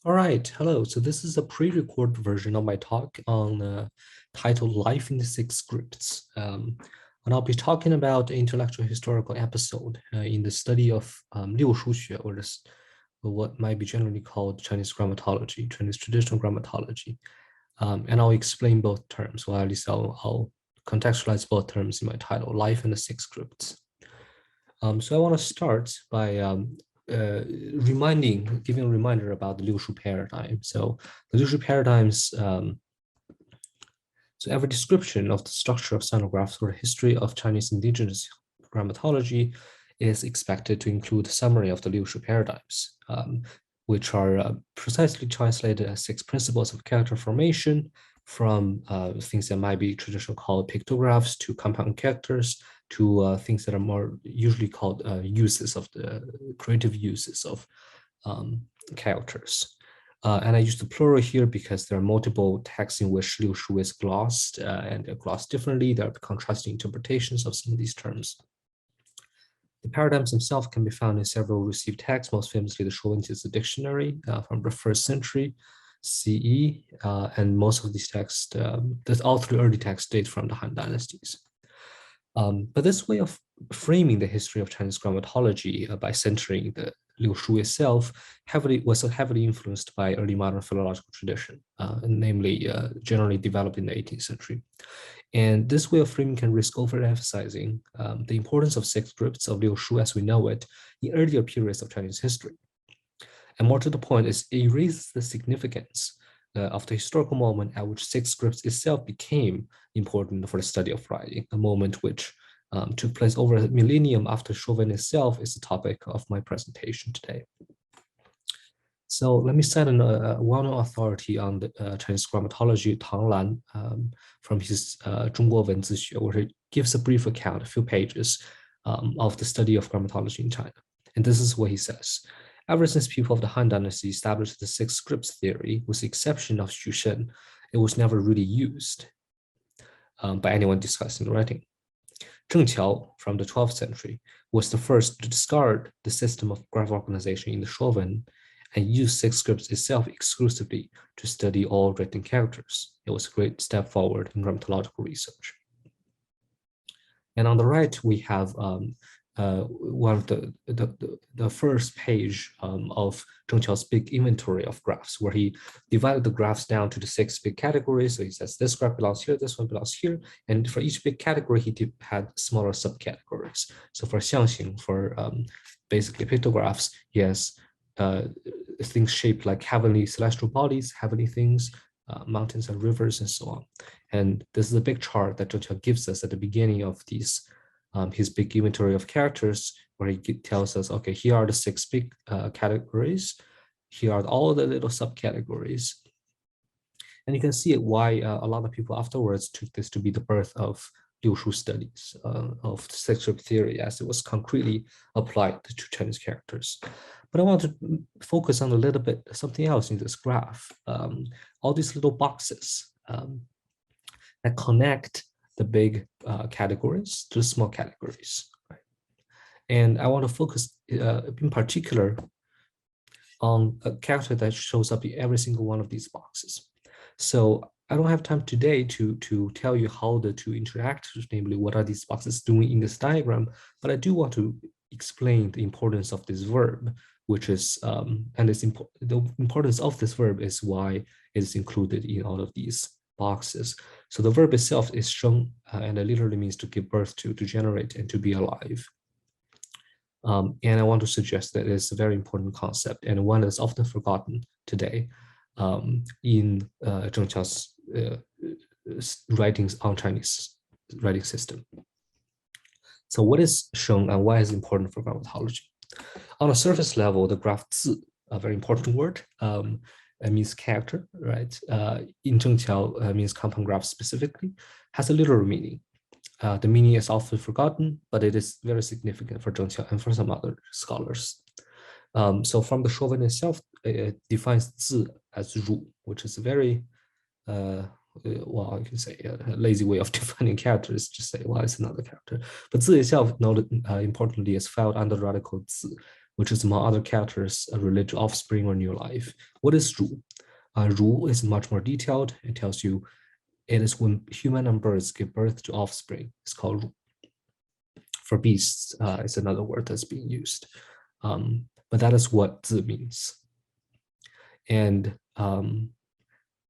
All right, hello. So this is a pre-recorded version of my talk on titled Life in the Six Scripts. And I'll be talking about the intellectual historical episode in the study of 六书学, or this, what might be generally called Chinese grammatology, Chinese traditional grammatology. And I'll explain both terms, or at least I'll contextualize both terms in my title, Life in the Six Scripts. So I want to start by giving a reminder about the Liu Shu paradigm. So the Liu Shu paradigms, so every description of the structure of sinographs or history of Chinese indigenous grammatology is expected to include a summary of the Liu Shu paradigms, which are precisely translated as six principles of character formation from things that might be traditionally called pictographs to compound characters to things that are more usually called uses of the creative uses of characters. And I use the plural here because there are multiple texts in which Liu Shu is glossed, and they're glossed differently. There are contrasting interpretations of some of these terms. The paradigms themselves can be found in several received texts, most famously the Shuwenjizi dictionary from the 1st century CE, and most of these texts, all three early texts date from the Han dynasties. But this way of framing the history of Chinese grammatology by centering the Liu Shu itself was heavily influenced by early modern philological tradition, namely generally developed in the 18th century. And this way of framing can risk overemphasizing the importance of six scripts of Liu Shu as we know it in earlier periods of Chinese history. And more to the point, it erases the significance of the historical moment at which six scripts itself became important for the study of writing, a moment which took place over a millennium after Chauvin itself is the topic of my presentation today. So let me cite a well-known authority on the Chinese grammatology, Tang Lan, from his 中国文字学, where he gives a brief account, a few pages, of the study of grammatology in China. And this is what he says. Ever since people of the Han Dynasty established the six scripts theory, with the exception of Xu Shen, it was never really used by anyone discussing writing. Zheng Qiao, from the 12th century, was the first to discard the system of graph organization in the Chauvin and use six scripts itself exclusively to study all written characters. It was a great step forward in grammatological research. And on the right, we have one of the first page of Zheng Qiao's big inventory of graphs, where he divided the graphs down to the six big categories. So he says this graph belongs here, this one belongs here, and for each big category, he had smaller subcategories. So for Xiangxing, for basically pictographs, he has things shaped like heavenly celestial bodies, heavenly things, mountains and rivers, and so on. And this is a big chart that Zheng Qiao gives us at the beginning of these his big inventory of characters, where he tells us, okay, here are the six big categories. Here are all the little subcategories. And you can see why a lot of people afterwards took this to be the birth of Liu Shu studies of six script theory, as it was concretely applied to Chinese characters. But I want to focus on a little bit something else in this graph. All these little boxes that connect the big categories to small categories. Right? And I want to focus in particular on a character that shows up in every single one of these boxes. So I don't have time today to tell you how the two interact, namely what are these boxes doing in this diagram, but I do want to explain the importance of this verb, which is, and the importance of this verb is why it is included in all of these boxes. So the verb itself is sheng, and it literally means to give birth to generate, and to be alive. And I want to suggest that it's a very important concept, and one that's often forgotten today in Zheng Qiao's writings on Chinese writing system. So what is sheng and why is it important for grammatology? On a surface level, the graph zi, a very important word, it means character, right? In Zheng Qiao, means compound graph specifically, has a literal meaning. The meaning is often forgotten, but it is very significant for Zheng Qiao and for some other scholars. So from the Chauvin itself, it defines zi as ru, which is a very, well, I can say a lazy way of defining characters, just say, well, it's another character. But zi itself, noted importantly, is filed under the radical zi, which is among other characters related to offspring or new life. What is Ru? Ru is much more detailed. It tells you it is when human and birds give birth to offspring. It's called Ru. For beasts, it's another word that's being used. But that is what Zi means. And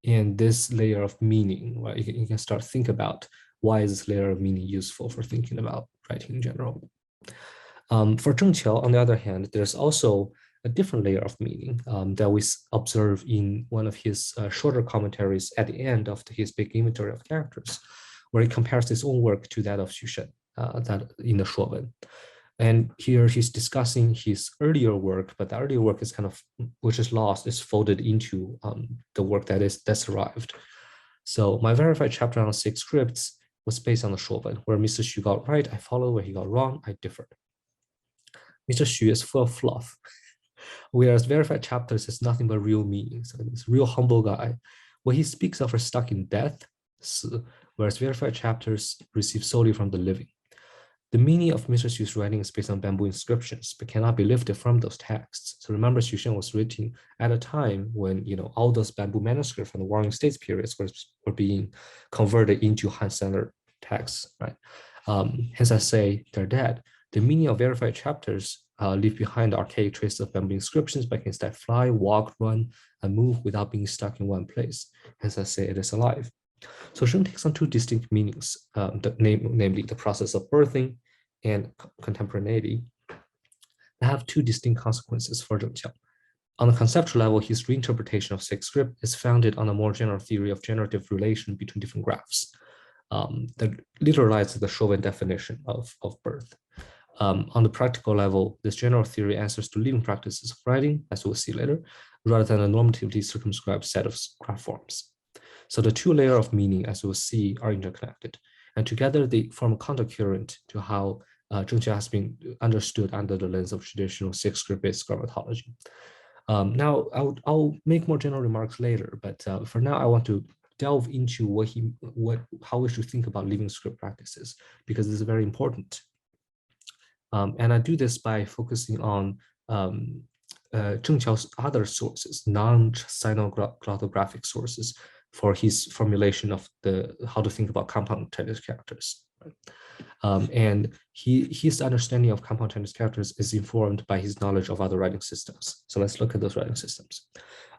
this layer of meaning, right? You can start to think about why is this layer of meaning useful for thinking about writing in general. For Zheng Qiao, on the other hand, there's also a different layer of meaning that we observe in one of his shorter commentaries at the end of his big inventory of characters, where he compares his own work to that of Xu Shen, that in the Shuowen. And here he's discussing his earlier work, but the earlier work is kind of, which is lost, is folded into the work that's arrived. So my verified chapter on 6 scripts was based on the Shuowen, where Mr. Xu got right, I follow, where he got wrong, I differed. Mr. Xu is full of fluff, whereas verified chapters has nothing but real meaning. So this real humble guy, what he speaks of are stuck in death, whereas verified chapters receive solely from the living. The meaning of Mr. Xu's writing is based on bamboo inscriptions, but cannot be lifted from those texts. So remember, Xu Shen was written at a time when all those bamboo manuscripts from the Warring States periods were being converted into Han standard texts, right? Hence, I say they're dead. The meaning of verified chapters leave behind the archaic traces of bamboo inscriptions, but can instead fly, walk, run, and move without being stuck in one place. Hence, I say it is alive. So Sheng takes on two distinct meanings, namely the process of birthing and contemporaneity, that have two distinct consequences for Zheng Qiao. On the conceptual level, his reinterpretation of 6 script is founded on a more general theory of generative relation between different graphs that literalizes the Shuowen definition of birth. On the practical level, this general theory answers to living practices of writing, as we'll see later, rather than a normatively circumscribed set of graph forms. So the two layers of meaning, as we'll see, are interconnected. And together they form a countercurrent to how Zheng Qiao has been understood under the lens of traditional 6 script-based grammatology. Now, I'll make more general remarks later, but for now, I want to delve into how we should think about living script practices, because this is very important. And I do this by focusing on Zheng Qiao's other sources, non-sinoglottographic sources, for his formulation of how to think about compound Chinese characters. Right? And his understanding of compound Chinese characters is informed by his knowledge of other writing systems. So let's look at those writing systems.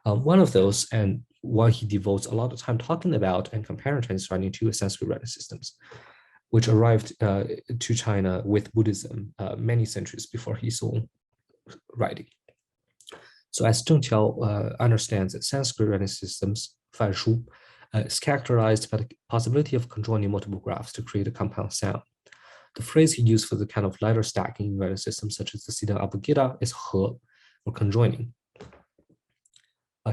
One of those, and one he devotes a lot of time talking about and comparing Chinese writing to, is Sanskrit writing systems, which arrived to China with Buddhism many centuries before his own writing. So as Zheng Qiao understands that Sanskrit writing systems, Fan Shu, is characterized by the possibility of conjoining multiple graphs to create a compound sound. The phrase he used for the kind of lighter stacking in writing systems, such as the Siddha Abhagita, is he, or conjoining.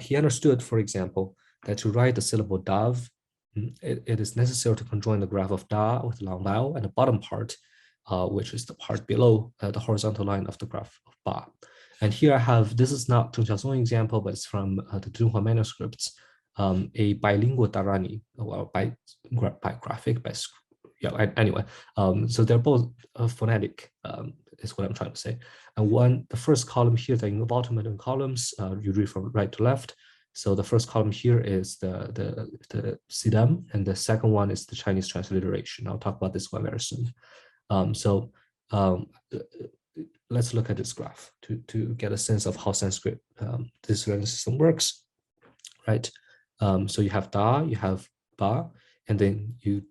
He understood, for example, that to write the syllable dav, it is necessary to conjoin the graph of da with long vowel and the bottom part, which is the part below the horizontal line of the graph of ba. And here I have, this is not Zheng Qiao's own example, but it's from the Dunhua manuscripts, a bilingual Dharani, or anyway. So they're both phonetic, is what I'm trying to say. And the first column here, the bottom and columns, you read from right to left. So the first column here is the Siddham, and the second one is the Chinese transliteration. I'll talk about this one very soon. Let's look at this graph to get a sense of how Sanskrit, this writing system works, right? So you have da, you have ba, and then you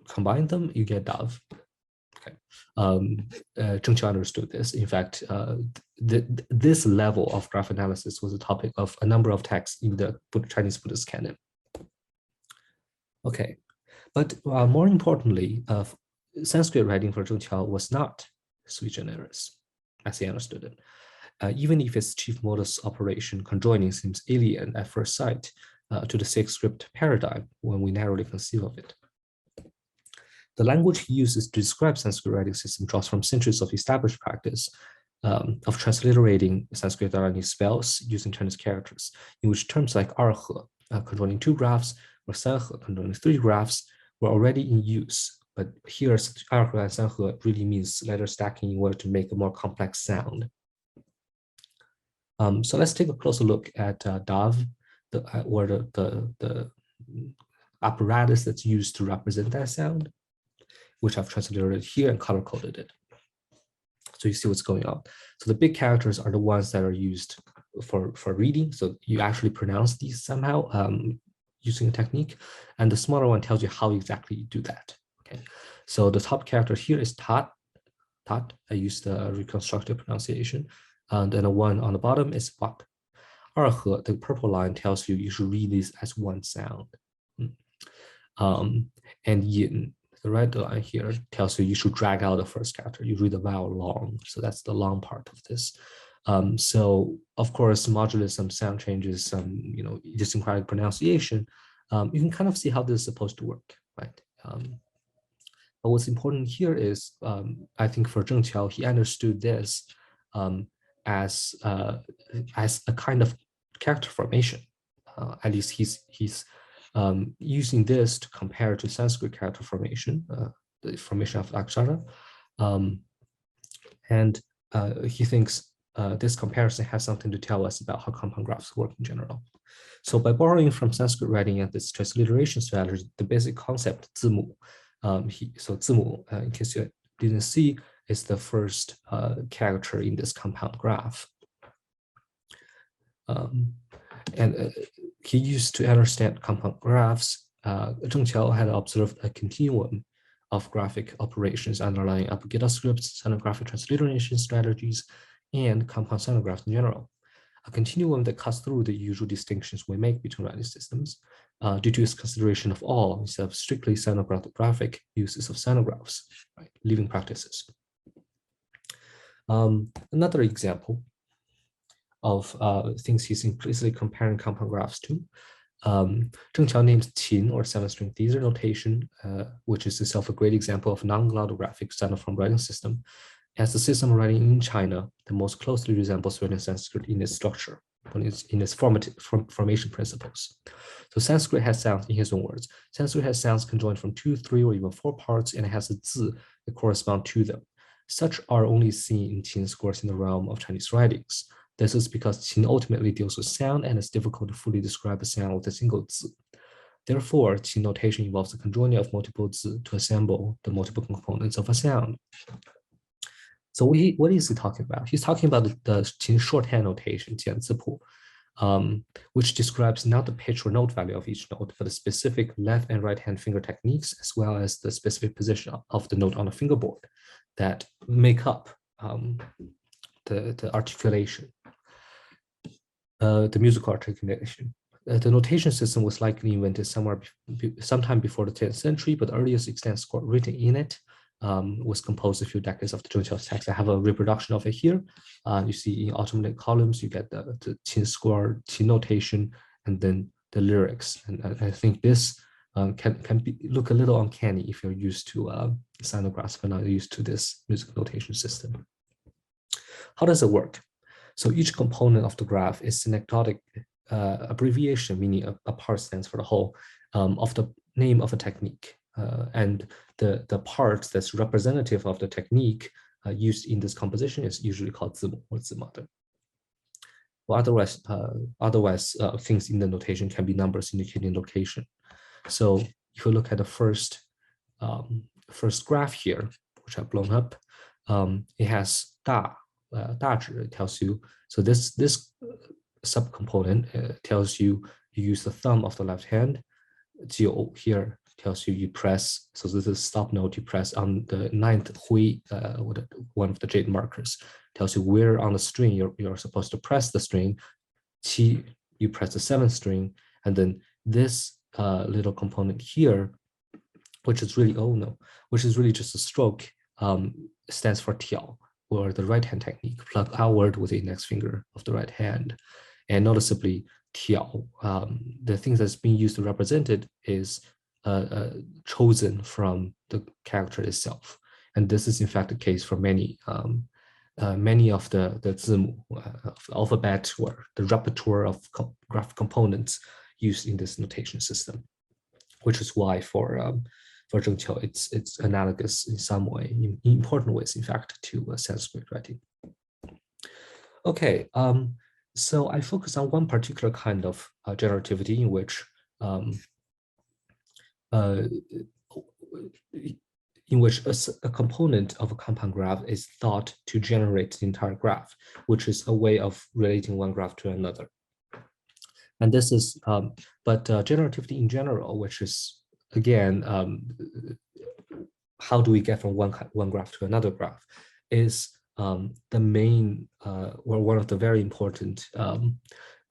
combine them, you get dav. Okay. Zheng Qiao understood this. In fact, this level of graph analysis was a topic of a number of texts in the Chinese Buddhist canon. Okay, but more importantly, Sanskrit writing for Zheng Qiao was not sui generis, as he understood it. Even if its chief modus operation, conjoining, seems alien at first sight to the 6 script paradigm when we narrowly conceive of it. The language he uses to describe Sanskrit writing system draws from centuries of established practice of transliterating Sanskrit Dharani spells using Chinese characters, in which terms like arhe, conjoining 2 graphs, or sanhe, conjoining 3 graphs, were already in use. But here, arhe and sanhe really means letter stacking in order to make a more complex sound. So let's take a closer look at DAV, or the apparatus that's used to represent that sound, which I've translated here and color coded it. So you see what's going on. So the big characters are the ones that are used for reading. So you actually pronounce these somehow using a technique. And the smaller one tells you how exactly you do that. Okay. So the top character here is tat. Tat. I used the reconstructed pronunciation. And then the one on the bottom is wak. Erhe, the purple line tells you you should read this as one sound. And yin, the red line here tells you you should drag out the first character. You read the vowel long. So that's the long part of this. So of course, modulus some sound changes, some idiosyncratic pronunciation. You can kind of see how this is supposed to work, right? But what's important here is, I think for Zheng Qiao, he understood this as a kind of character formation. At least he's using this to compare to Sanskrit character formation, the formation of akshara, and he thinks this comparison has something to tell us about how compound graphs work in general. So by borrowing from Sanskrit writing and this transliteration strategy, the basic concept, 字母, so 字母, in case you didn't see, is the first character in this compound graph. And he used to understand compound graphs. Zheng Qiao had observed a continuum of graphic operations underlying Abugida scripts, sonographic transliteration strategies, and compound sonographs in general. A continuum that cuts through the usual distinctions we make between writing systems due to its consideration of all instead of strictly sonographic uses of sonographs, right? Living practices. Another example of things he's implicitly comparing compound graphs to. Zheng Qiao names qin, or 7-string theater notation, which is itself a great example of non-glottographic standard-form writing system, as the system of writing in China that most closely resembles written Sanskrit in its structure, in its formation principles. So Sanskrit has sounds, in his own words, Sanskrit has sounds conjoined from 2, 3, or even 4 parts, and it has a zi that correspond to them. Such are only seen in qin scores in the realm of Chinese writings. This is because qin ultimately deals with sound, and it's difficult to fully describe a sound with a single zi. Therefore, qin notation involves the conjoining of multiple zi to assemble the multiple components of a sound. So what is he talking about? He's talking about the qin shorthand notation, 简字谱, which describes not the pitch or note value of each note, but the specific left and right hand finger techniques, as well as the specific position of the note on the fingerboard that make up the articulation, the musical articulation. The notation system was likely invented sometime before the 10th century, but the earliest extant score written in it was composed a few decades after Zheng Qiao's text. I have a reproduction of it here. You see in alternate columns, you get the qin score, qin notation, and then the lyrics. And I think this can look a little uncanny if you're used to sonographs, but not used to this music notation system. How does it work? So each component of the graph is synecdoche abbreviation, meaning a part stands for the whole, of the name of a technique. And the part that's representative of the technique used in this composition is usually called 字母 or 字母. Well, otherwise, things in the notation can be numbers indicating location. So if you look at the first graph here, which I've blown up, it has 大指 tells you. So this subcomponent tells you use the thumb of the left hand. 9 here tells you press. So this is stop note. You press on the 9th hui, one of the jade markers. Tells you where on the string you're supposed to press the string. 7, you press the 7th string, and then this little component here, which is really which is really just a stroke, stands for tiao, or the right hand technique, plug outward with the index finger of the right hand. And noticeably, tiao, the thing that's being used to represent it is chosen from the character itself. And this is in fact the case for many of the 字母 of the alphabet, or the repertoire of graphic components used in this notation system, which is why for Zheng Qiao, it's analogous in some way, in important ways, in fact, to Sanskrit writing. Okay, So I focus on one particular kind of generativity in which uh, a component of a compound graph is thought to generate the entire graph, which is a way of relating one graph to another. And this is, but generativity in general, which is, again, how do we get from one graph to another graph, is the main, or one of the very important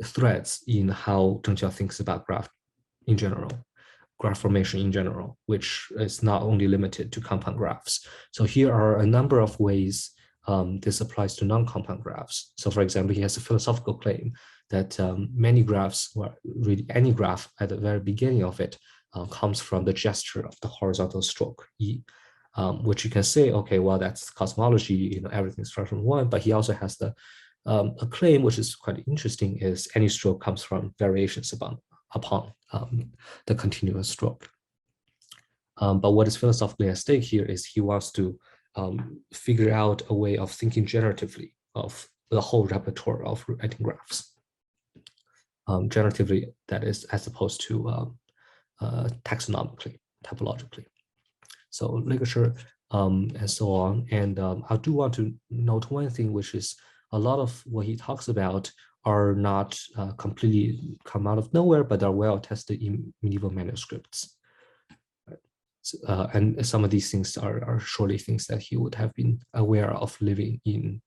threads in how Zheng thinks about graph in general, graph formation in general, which is not only limited to compound graphs. So here are a number of ways this applies to non-compound graphs. So for example, he has a philosophical claim that many graphs, or really any graph at the very beginning of it, comes from the gesture of the horizontal stroke, E, which you can say, okay, well, that's cosmology, everything starts from one, but he also has a claim, which is quite interesting, is any stroke comes from variations upon the continuous stroke. But what is philosophically at stake here is he wants to figure out a way of thinking generatively of the whole repertoire of writing graphs. Generatively, that is, as opposed to taxonomically, typologically. So literature and so on. And I do want to note one thing, which is a lot of what he talks about are not completely come out of nowhere, but are well tested in medieval manuscripts. And some of these things are surely things that he would have been aware of living in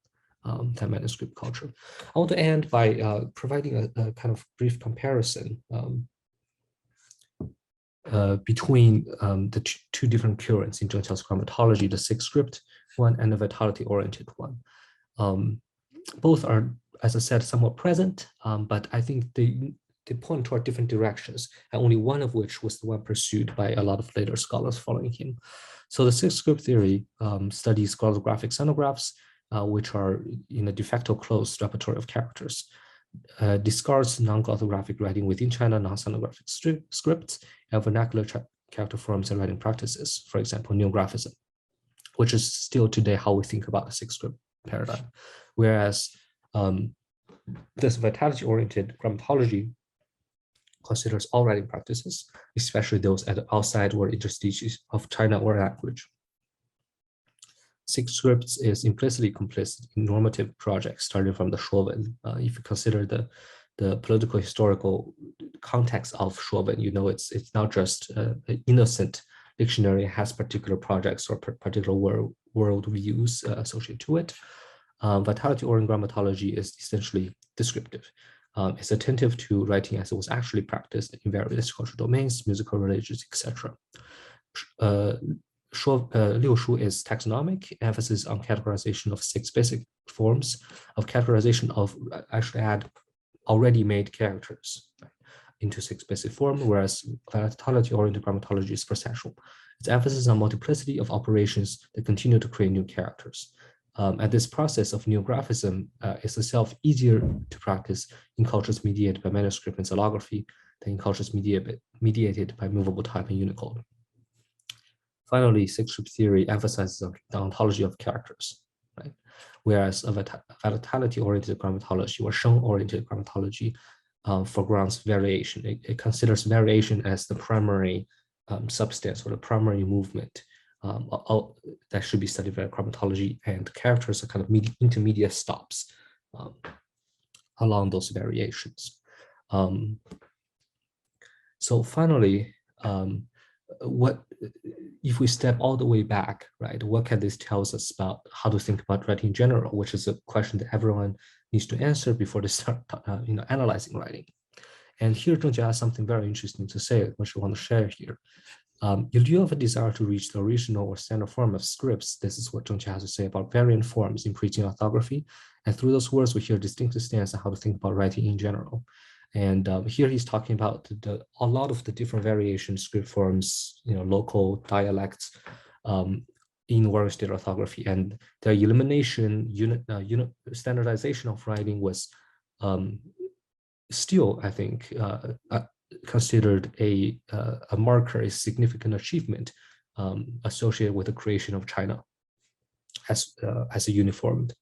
that manuscript culture. I want to end by providing a kind of brief comparison between the two different currents in Zheng Qiao's grammatology, the six script one and the vitality-oriented one. Both are, as I said, somewhat present, but I think they point toward different directions, and only one of which was the one pursued by a lot of later scholars following him. So the six script theory studies graphic sonographs, which are in a de facto closed repertoire of characters, discards non-orthographic writing within China, non-sonographic scripts, and vernacular character forms and writing practices, for example, neographism, which is still today how we think about the six script paradigm. Whereas this vitality-oriented grammatology considers all writing practices, especially those at the outside or interstices of China or language. Six scripts is implicitly complicit in normative projects starting from the Shuowen. If you consider the political historical context of Shuowen, you know it's not just an innocent dictionary, it has particular projects or particular world views associated to it. Vitality-oriented grammatology is essentially descriptive. It's attentive to writing as it was actually practiced in various cultural domains, musical, religious, etc. Liu Shu is taxonomic, emphasis on categorization of six basic forms of categorization of, actually add already made characters into six basic form, whereas vitality-oriented grammatology is processual. Its emphasis on multiplicity of operations that continue to create new characters. And this process of neographism is itself easier to practice in cultures mediated by manuscript and xylography than in cultures mediated by movable type and Unicode. Finally, six-script theory emphasizes the ontology of characters, right? Whereas a vitality-oriented grammatology or Sheng-oriented grammatology foregrounds variation. It considers variation as the primary substance or the primary movement that should be studied by grammatology, and characters are kind of intermediate stops along those variations. So finally, what if we step all the way back, right? What can this tell us about how to think about writing in general, which is a question that everyone needs to answer before they start, analyzing writing. And here, Zheng has something very interesting to say, which I want to share here. If you have a desire to reach the original or standard form of scripts, this is what Zheng has to say about variant forms in preaching orthography. And through those words, we hear distinctive stance on how to think about writing in general. And here he's talking about a lot of the different variation script forms, local dialects in various state orthography, and their elimination, standardization of writing was still, I think, considered a marker, a significant achievement associated with the creation of China as a uniformed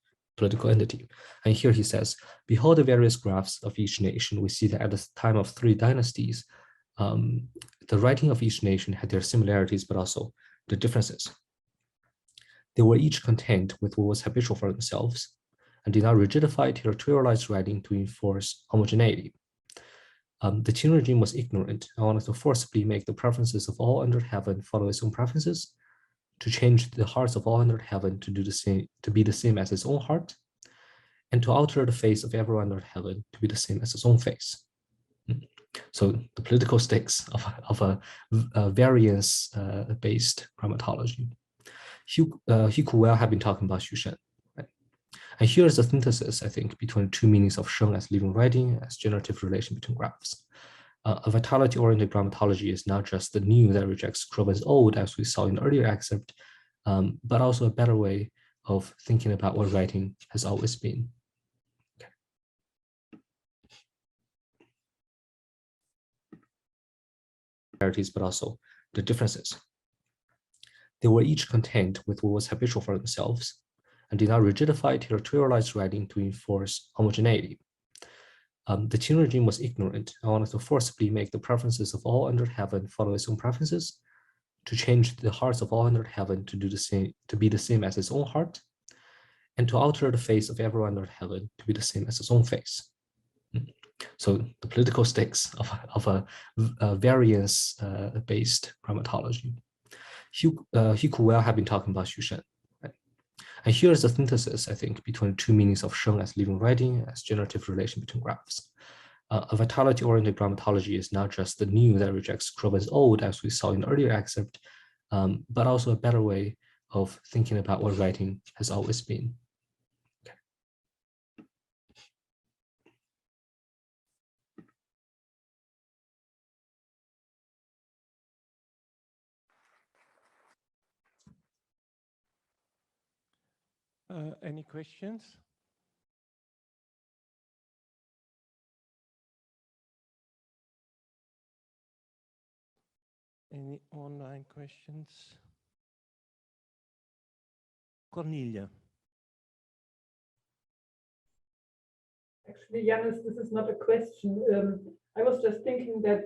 political entity. And here he says, behold the various graphs of each nation. We see that at the time of 3 dynasties, the writing of each nation had their similarities, but also the differences. They were each content with what was habitual for themselves, and did not rigidify territorialized writing to enforce homogeneity. The Qin regime was ignorant and wanted to forcibly make the preferences of all under heaven follow its own preferences, to change the hearts of all under heaven to do the same, to be the same as its own heart, and to alter the face of everyone under heaven to be the same as its own face. So the political stakes of a variance-based grammatology. He could well have been talking about Xu Shen. Right? And here's the synthesis, I think, between two meanings of Sheng as living writing, as generative relation between graphs. A vitality-oriented grammatology is not just the new that rejects Groban's old, as we saw in the earlier excerpt, but also a better way of thinking about what writing has always been. But also the differences. They were each content with what was habitual for themselves, and did not rigidify territorialized writing to enforce homogeneity. The Qin regime was ignorant and wanted to forcibly make the preferences of all under heaven follow its own preferences, to change the hearts of all under heaven to do the same, to be the same as its own heart, and to alter the face of everyone under heaven to be the same as its own face. So the political stakes of a variance-based grammatology. He could well have been talking about Xu Shen. Right? And here's the synthesis, I think, between two meanings of Sheng as living writing, as generative relation between graphs. A vitality-oriented grammatology is not just the new that rejects Groban's old, as we saw in the earlier excerpt, but also a better way of thinking about what writing has always been. Any questions? Any online questions? Cornelia. Actually, Janis, this is not a question. I was just thinking that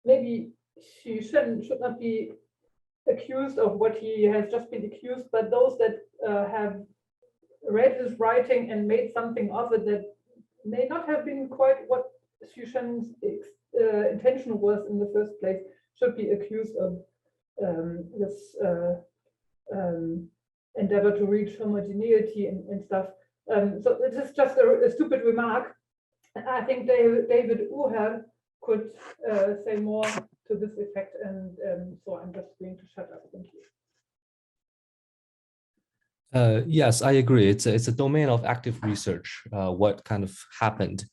maybe Xu Shen should not be accused of what he has just been accused, but those that have read his writing and made something of it that may not have been quite what Xu Shen's intention was in the first place should be accused of this endeavor to reach homogeneity and stuff. So this is just a stupid remark. I think David Uher could say more to this effect, and so I'm just going to shut up. Thank you. Yes, I agree. It's a domain of active research. What kind of happened?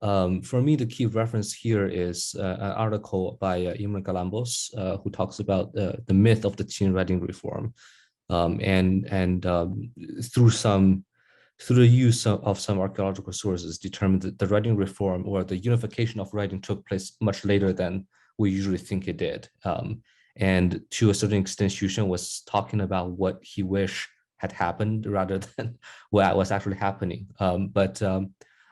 For me, the key reference here is an article by Imre Galambos, who talks about the myth of the Qin writing reform, and through the use of some archaeological sources, determined that the writing reform or the unification of writing took place much later than we usually think it did. And to a certain extent, Xu Shen was talking about what he wished had happened rather than what was actually happening. But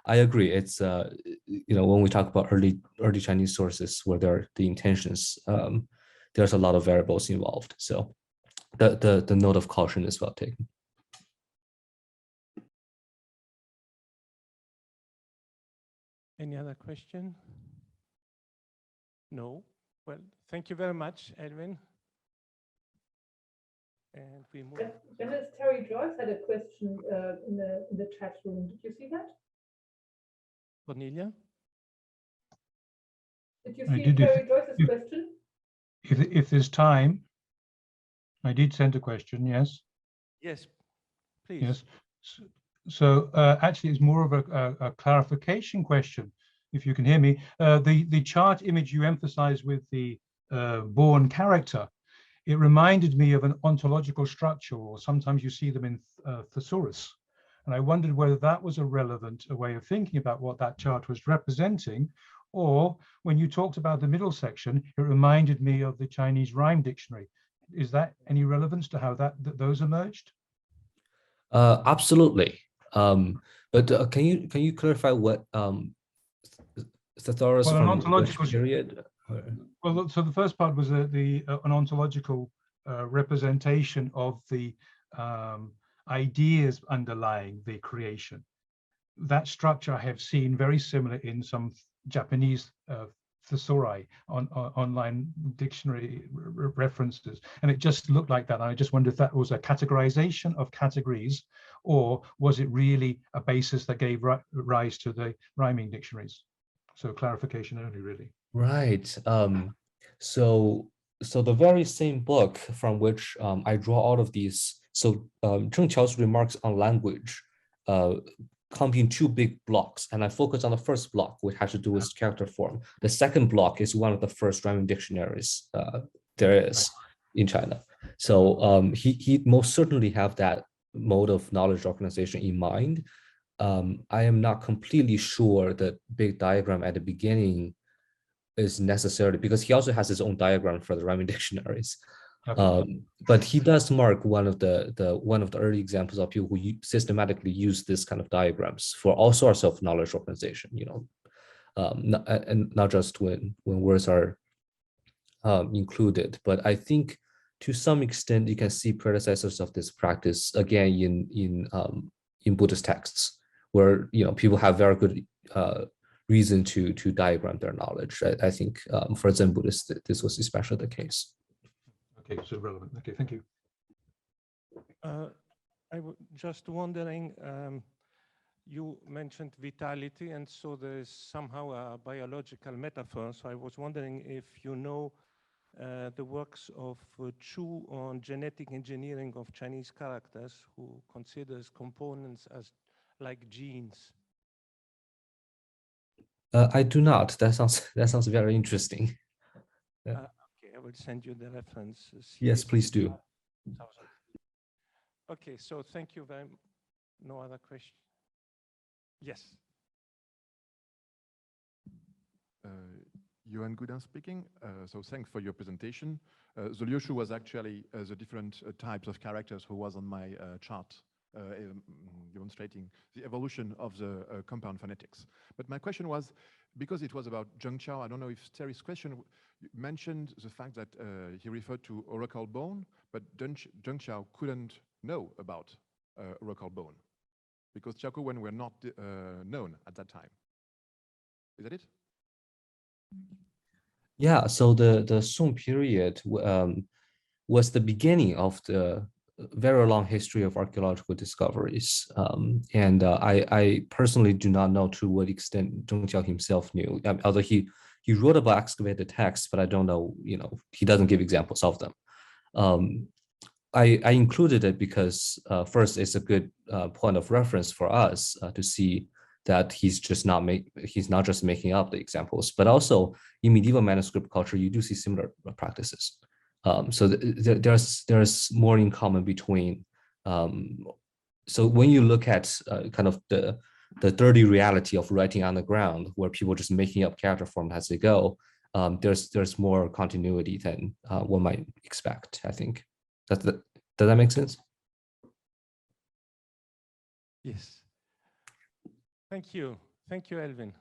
I agree. It's when we talk about early Chinese sources where there are the intentions, there's a lot of variables involved. So the note of caution is well taken. Any other question? No. Well, thank you very much, Elvin. And we move. Dennis Terry Joyce had a question in the chat room. Did you see that? Cornelia? Did you see Terry Joyce's question? If there's time, I did send a question. Yes. Yes, please. Yes. So actually, it's more of a clarification question. If you can hear me, the chart image you emphasize with the born character, it reminded me of an ontological structure, or sometimes you see them in thesaurus. And I wondered whether that was a relevant way of thinking about what that chart was representing, or when you talked about the middle section, it reminded me of the Chinese rhyme dictionary. Is that any relevance to how those emerged? Absolutely. But can you clarify what thesaurus Well, an from ontological which period? Well, so the first part was an ontological representation of the ideas underlying the creation. That structure I have seen very similar in some Japanese thesauri on online dictionary references, and it just looked like that. I just wondered if that was a categorization of categories, or was it really a basis that gave rise to the rhyming dictionaries? So clarification only, really. Right. So the very same book from which I draw all of these. So Zheng Qiao's remarks on language come in two big blocks, and I focus on the first block, which has to do with character form. The second block is one of the first rhyming dictionaries there is in China. So he most certainly have that mode of knowledge organization in mind. I am not completely sure that big diagram at the beginning is necessarily, because he also has his own diagram for the rhyming dictionaries. Okay. But he does mark one of the early examples of people who systematically use this kind of diagrams for all sorts of knowledge organization. And not just when words are included. But I think to some extent you can see predecessors of this practice again in Buddhist texts, where people have very good reason to diagram their knowledge. I think for Zen Buddhists, this was especially the case. Okay, so relevant. Okay, thank you. I was just wondering, you mentioned vitality, and so there's somehow a biological metaphor. So I was wondering if you know the works of Chu on genetic engineering of Chinese characters, who considers components as like genes. I do not. That sounds very interesting. Okay, I will send you the reference. Yes, please do. Okay, so thank you very much. No other question? Yes. Johan Goudin speaking. So thanks for your presentation. The Liu Shu was actually the different types of characters who was on my chart, demonstrating the evolution of the compound phonetics. But my question was, because it was about Zheng Qiao, I don't know if Terry's question mentioned the fact that he referred to oracle bone, but Zheng Qiao couldn't know about oracle bone because Qiaokuwen were not known at that time. Is that it? Yeah, so the Song period was the beginning of the very long history of archaeological discoveries. And I personally do not know to what extent Zheng Qiao himself knew, although he wrote about excavated texts, but I don't know, he doesn't give examples of them. I included it because first, it's a good point of reference for us to see that he's not just making up the examples, but also in medieval manuscript culture, you do see similar practices. So there's more in common between. So when you look at kind of the dirty reality of writing on the ground, where people are just making up character form as they go, there's more continuity than one might expect. I think. Does that make sense? Yes. Thank you, Elvin.